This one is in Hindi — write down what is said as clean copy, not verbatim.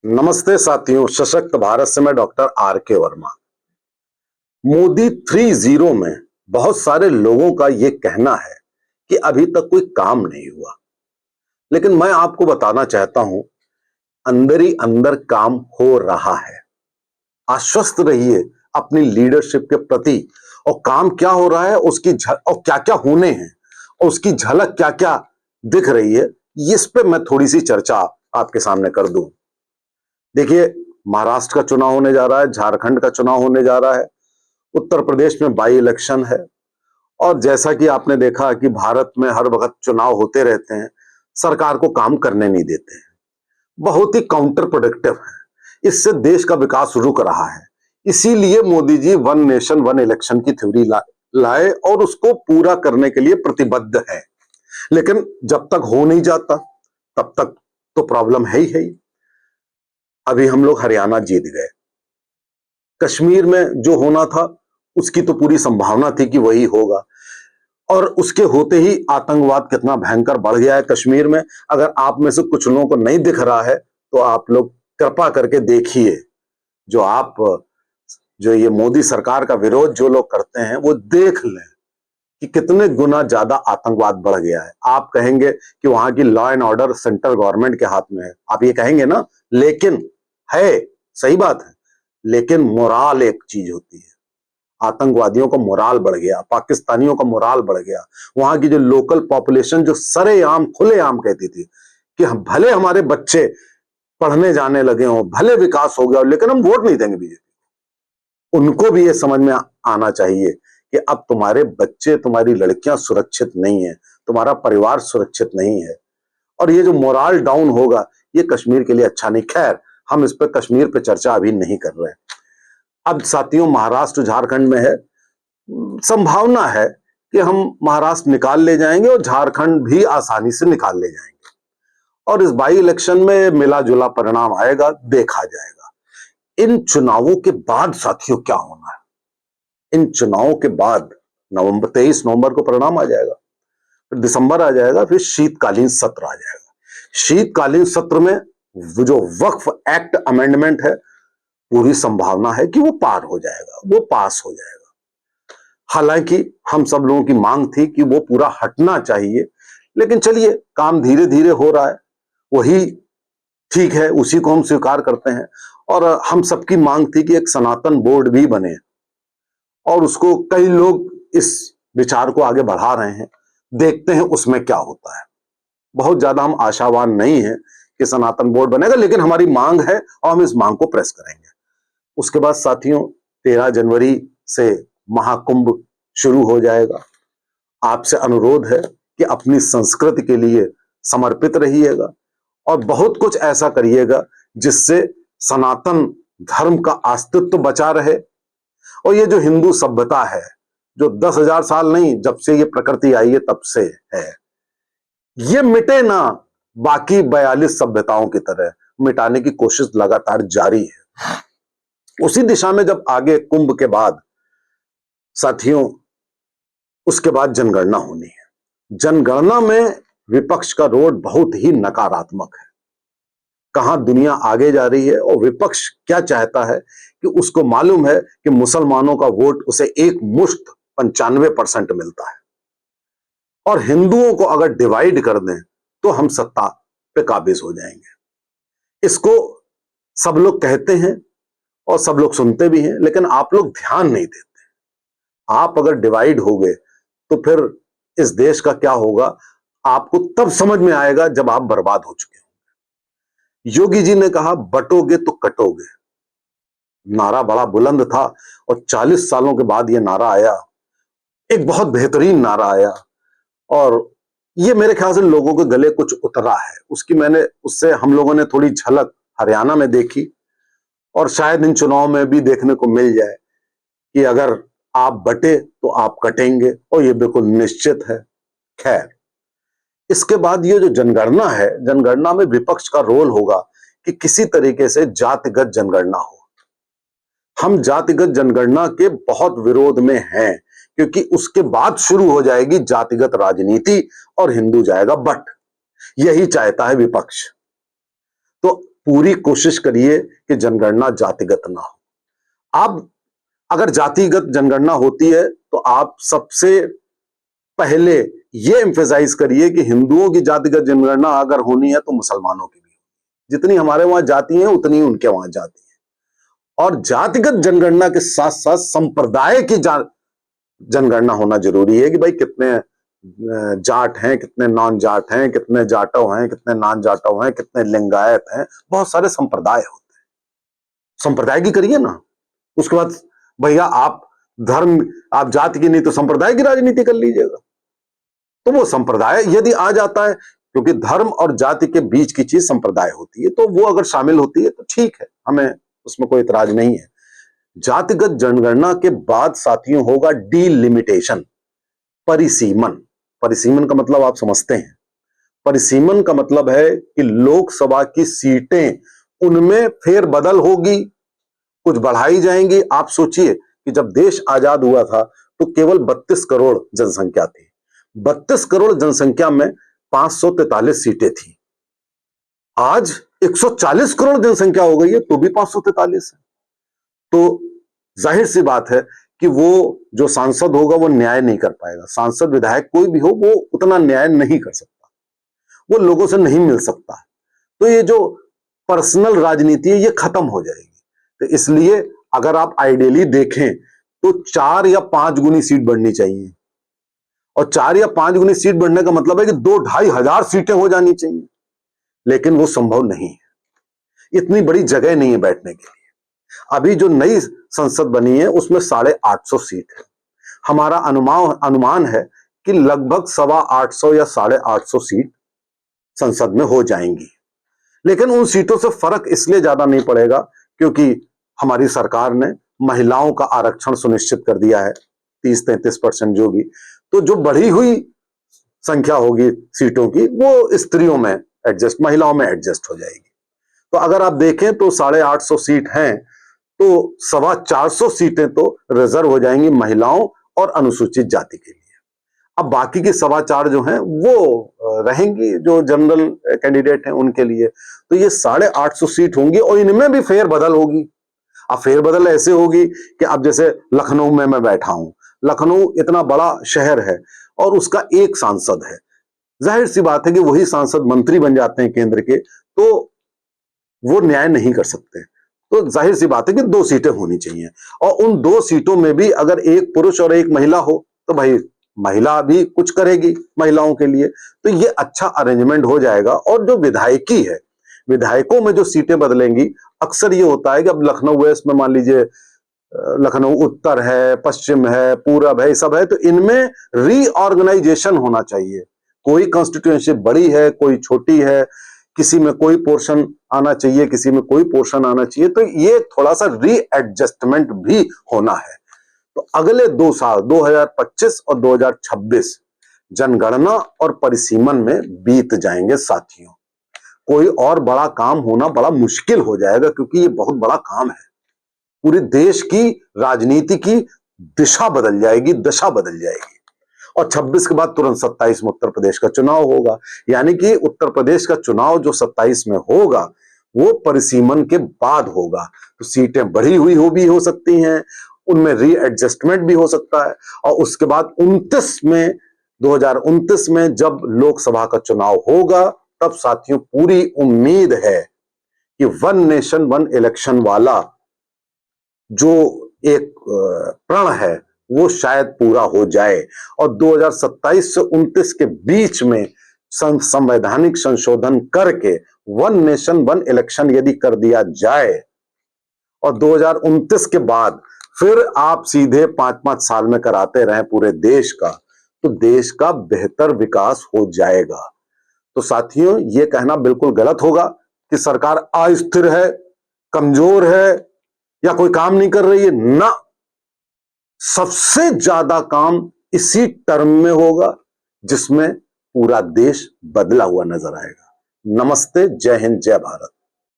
नमस्ते साथियों, सशक्त भारत से मैं डॉक्टर आर के वर्मा। मोदी 3.0 में बहुत सारे लोगों का यह कहना है कि अभी तक कोई काम नहीं हुआ, लेकिन मैं आपको बताना चाहता हूं, अंदर ही अंदर काम हो रहा है। आश्वस्त रहिए अपनी लीडरशिप के प्रति, और काम क्या हो रहा है उसकी और क्या क्या होने हैं और उसकी झलक क्या क्या दिख रही है, इस पे मैं थोड़ी सी चर्चा आपके सामने कर दूं। देखिए, महाराष्ट्र का चुनाव होने जा रहा है, झारखंड का चुनाव होने जा रहा है, उत्तर प्रदेश में बाई इलेक्शन है, और जैसा कि आपने देखा कि भारत में हर वक्त चुनाव होते रहते हैं, सरकार को काम करने नहीं देते हैं, बहुत ही काउंटर प्रोडक्टिव है। इससे देश का विकास रुक रहा है। इसीलिए Modi ji one nation one election की थ्योरी लाए और उसको पूरा करने के लिए प्रतिबद्ध है। लेकिन जब तक हो नहीं जाता तब तक तो प्रॉब्लम है ही है। अभी हम लोग हरियाणा जीत गए, कश्मीर में जो होना था उसकी तो पूरी संभावना थी कि वही होगा, और उसके होते ही आतंकवाद कितना भयंकर बढ़ गया है कश्मीर में। अगर आप में से कुछ लोगों को नहीं दिख रहा है तो आप लोग कृपा करके देखिए, जो ये मोदी सरकार का विरोध जो लोग करते हैं वो देख लें कि कितने गुना ज्यादा आतंकवाद बढ़ गया है। आप कहेंगे कि वहां की law and order central government के हाथ में है, आप ये कहेंगे ना, लेकिन है, सही बात है, लेकिन मोराल एक चीज होती है। आतंकवादियों का मोराल बढ़ गया, पाकिस्तानियों का मोराल बढ़ गया। वहां की जो लोकल पॉपुलेशन जो सरेआम खुलेआम कहती थी कि हम भले हमारे बच्चे पढ़ने जाने लगे हों, भले विकास हो गया हो, लेकिन हम वोट नहीं देंगे बीजेपी। उनको भी ये समझ में आना चाहिए कि अब तुम्हारे बच्चे, तुम्हारी लड़कियां सुरक्षित नहीं है, तुम्हारा परिवार सुरक्षित नहीं है, और ये जो मोराल डाउन होगा ये कश्मीर के लिए अच्छा नहीं। खैर, हम इस पर कश्मीर पे चर्चा अभी नहीं कर रहे हैं। अब साथियों, महाराष्ट्र झारखंड में है, संभावना है कि हम महाराष्ट्र निकाल ले जाएंगे और झारखंड भी आसानी से निकाल ले जाएंगे, और इस बाई इलेक्शन में मिला जुला परिणाम आएगा, देखा जाएगा। इन चुनावों के बाद साथियों क्या होना है, इन चुनावों के बाद 23 नवंबर को परिणाम आ जाएगा, फिर दिसंबर आ जाएगा, फिर शीतकालीन सत्र आ जाएगा। शीतकालीन सत्र में वो जो वक्फ एक्ट अमेंडमेंट है, पूरी संभावना है कि वो पार हो जाएगा, वो पास हो जाएगा। हालांकि हम सब लोगों की मांग थी कि वो पूरा हटना चाहिए, लेकिन चलिए, काम धीरे धीरे हो रहा है, वही ठीक है, उसी को हम स्वीकार करते हैं। और हम सबकी मांग थी कि एक सनातन बोर्ड भी बने, और उसको कई लोग इस विचार को आगे बढ़ा रहे हैं, देखते हैं उसमें क्या होता है। बहुत ज्यादा हम आशावान नहीं है कि सनातन बोर्ड बनेगा, लेकिन हमारी मांग है और हम इस मांग को प्रेस करेंगे। उसके बाद साथियों, 13 जनवरी से महाकुंभ शुरू हो जाएगा। आपसे अनुरोध है कि अपनी संस्कृति के लिए समर्पित रहिएगा और बहुत कुछ ऐसा करिएगा जिससे सनातन धर्म का अस्तित्व बचा रहे। और ये जो हिंदू सभ्यता है, जो 10,000 साल नहीं, जब से ये प्रकृति आई है तब से है, ये मिटे ना, बाकी 42 सभ्यताओं की तरह मिटाने की कोशिश लगातार जारी है। उसी दिशा में जब आगे कुंभ के बाद साथियों, उसके बाद जनगणना होनी है। जनगणना में विपक्ष का रोल बहुत ही नकारात्मक है। कहां दुनिया आगे जा रही है और विपक्ष क्या चाहता है कि उसको मालूम है कि मुसलमानों का वोट उसे एक मुश्त 95% मिलता है, और हिंदुओं को अगर डिवाइड कर दें तो हम सत्ता पे काबिज हो जाएंगे। इसको सब लोग कहते हैं और सब लोग सुनते भी हैं, लेकिन आप लोग ध्यान नहीं देते। आप अगर डिवाइड हो गए तो फिर इस देश का क्या होगा, आपको तब समझ में आएगा जब आप बर्बाद हो चुके होंगे। योगी जी ने कहा, बटोगे तो कटोगे, नारा बड़ा बुलंद था, और 40 सालों के बाद यह नारा आया, एक बहुत बेहतरीन नारा आया, और ये मेरे ख्याल से लोगों के गले कुछ उतरा है। उससे हम लोगों ने थोड़ी झलक हरियाणा में देखी, और शायद इन चुनाव में भी देखने को मिल जाए कि अगर आप बटे तो आप कटेंगे, और ये बिल्कुल निश्चित है। खैर, इसके बाद ये जो जनगणना है, जनगणना में विपक्ष का रोल होगा कि किसी तरीके से जातिगत जनगणना हो। हम जातिगत जनगणना के बहुत विरोध में हैं, क्योंकि उसके बाद शुरू हो जाएगी जातिगत राजनीति और हिंदू जाएगा बट। यही चाहता है विपक्ष। तो पूरी कोशिश करिए कि जनगणना जातिगत ना हो। आप अगर जातिगत जनगणना होती है तो आप सबसे पहले ये एम्फेसाइज करिए कि हिंदुओं की जातिगत जनगणना अगर होनी है तो मुसलमानों की भी। जितनी हमारे वहां जाति है उतनी उनके वहां जाति है। और जातिगत जनगणना के साथ साथ संप्रदाय की जनगणना होना जरूरी है कि भाई कितने जाट हैं, कितने नॉन जाट हैं, कितने जाटव हैं, कितने नॉन जाटव हैं, कितने लिंगायत हैं। बहुत सारे संप्रदाय होते हैं, संप्रदाय की करिए ना। उसके बाद भैया आप धर्म, आप जाति की नहीं तो संप्रदाय की राजनीति कर लीजिएगा। तो वो संप्रदाय यदि आ जाता है, क्योंकि धर्म और जाति के बीच की चीज संप्रदाय होती है, तो वो अगर शामिल होती है तो ठीक है, हमें उसमें कोई इतराज नहीं है। जातिगत जनगणना के बाद साथियों होगा डिलिमिटेशन, परिसीमन। परिसीमन का मतलब आप समझते हैं। परिसीमन का मतलब है कि लोकसभा की सीटें उनमें फेरबदल होगी, कुछ बढ़ाई जाएंगी। आप सोचिए कि जब देश आजाद हुआ था तो केवल 32 करोड़ जनसंख्या थी। 32 करोड़ जनसंख्या में 543 सीटें थी। आज 140 करोड़ जनसंख्या हो गई है तो भी 543 है। तो जाहिर सी बात है कि वो जो सांसद होगा वो न्याय नहीं कर पाएगा। सांसद विधायक कोई भी हो वो उतना न्याय नहीं कर सकता, वो लोगों से नहीं मिल सकता। तो ये जो पर्सनल राजनीति है ये खत्म हो जाएगी। तो इसलिए अगर आप आइडियली देखें तो 4 या 5 गुनी सीट बढ़नी चाहिए। और 4 या 5 गुनी सीट बढ़ने का मतलब है कि 2-2.5 हजार सीटें हो जानी चाहिए, लेकिन वो संभव नहीं है। इतनी बड़ी जगह नहीं है बैठने के लिए। अभी जो नई संसद बनी है उसमें 850 सीट है। हमारा अनुमान है कि लगभग 825 या 850 सीट संसद में हो जाएंगी। लेकिन उन सीटों से फर्क इसलिए ज्यादा नहीं पड़ेगा क्योंकि हमारी सरकार ने महिलाओं का आरक्षण सुनिश्चित कर दिया है, 30-33% जो भी। तो जो बढ़ी हुई संख्या होगी सीटों की वो स्त्रियों में एडजस्ट, महिलाओं में एडजस्ट हो जाएगी। तो अगर आप देखें तो 850 सीट हैं तो 425 सीटें तो रिजर्व हो जाएंगी महिलाओं और अनुसूचित जाति के लिए। अब बाकी की 4.25 जो हैं वो रहेंगी जो जनरल कैंडिडेट हैं उनके लिए। तो ये 850 सीट होंगी और इनमें भी फेरबदल होगी। अब फेरबदल ऐसे होगी कि अब जैसे लखनऊ में मैं बैठा हूं, लखनऊ इतना बड़ा शहर है और उसका एक सांसद है। जाहिर सी बात है कि वही सांसद मंत्री बन जाते हैं केंद्र के, तो वो न्याय नहीं कर सकते। तो जाहिर सी बात है कि 2 सीटें होनी चाहिए और उन 2 सीटों में भी अगर एक पुरुष और एक महिला हो तो भाई महिला भी कुछ करेगी महिलाओं के लिए, तो ये अच्छा अरेंजमेंट हो जाएगा। और जो विधायकी है, विधायकों में जो सीटें बदलेंगी, अक्सर ये होता है कि अब लखनऊ वेस्ट में मान लीजिए लखनऊ उत्तर है, पश्चिम है, पूरब है, सब है, तो इनमें रीऑर्गेनाइजेशन होना चाहिए। कोई कॉन्स्टिट्यूएंसी बड़ी है, कोई छोटी है, किसी में कोई पोर्शन आना चाहिए, किसी में कोई पोर्शन आना चाहिए, तो ये थोड़ा सा रीएडजस्टमेंट भी होना है। तो अगले 2 साल 2025 और 2026 जनगणना और परिसीमन में बीत जाएंगे साथियों। कोई और बड़ा काम होना बड़ा मुश्किल हो जाएगा क्योंकि ये बहुत बड़ा काम है। पूरे देश की राजनीति की दिशा बदल जाएगी, दशा बदल जाएगी। और 26 के बाद तुरंत 27 में उत्तर प्रदेश का चुनाव होगा। यानी कि उत्तर प्रदेश का चुनाव जो 27 में होगा वो परिसीमन के बाद होगा। तो सीटें बढ़ी हुई भी हो सकती हैं, उनमें रीएडजस्टमेंट भी हो सकता है। और उसके बाद 2029 में जब लोकसभा का चुनाव होगा तब साथियों पूरी उम्मीद है कि 1 नेशन 1 इलेक्शन वाला जो एक प्रण है वो शायद पूरा हो जाए और 2027 से 29 के बीच में संवैधानिक संशोधन करके 1 नेशन 1 इलेक्शन यदि कर दिया जाए और 2029 के बाद फिर आप सीधे 5-5 साल में कराते रहें पूरे देश का, तो देश का बेहतर विकास हो जाएगा। तो साथियों ये कहना बिल्कुल गलत होगा कि सरकार अस्थिर है, कमजोर है या कोई काम नहीं कर रही है ना। सबसे ज्यादा काम इसी टर्म में होगा जिसमें पूरा देश बदला हुआ नजर आएगा। नमस्ते, जय हिंद, जय भारत।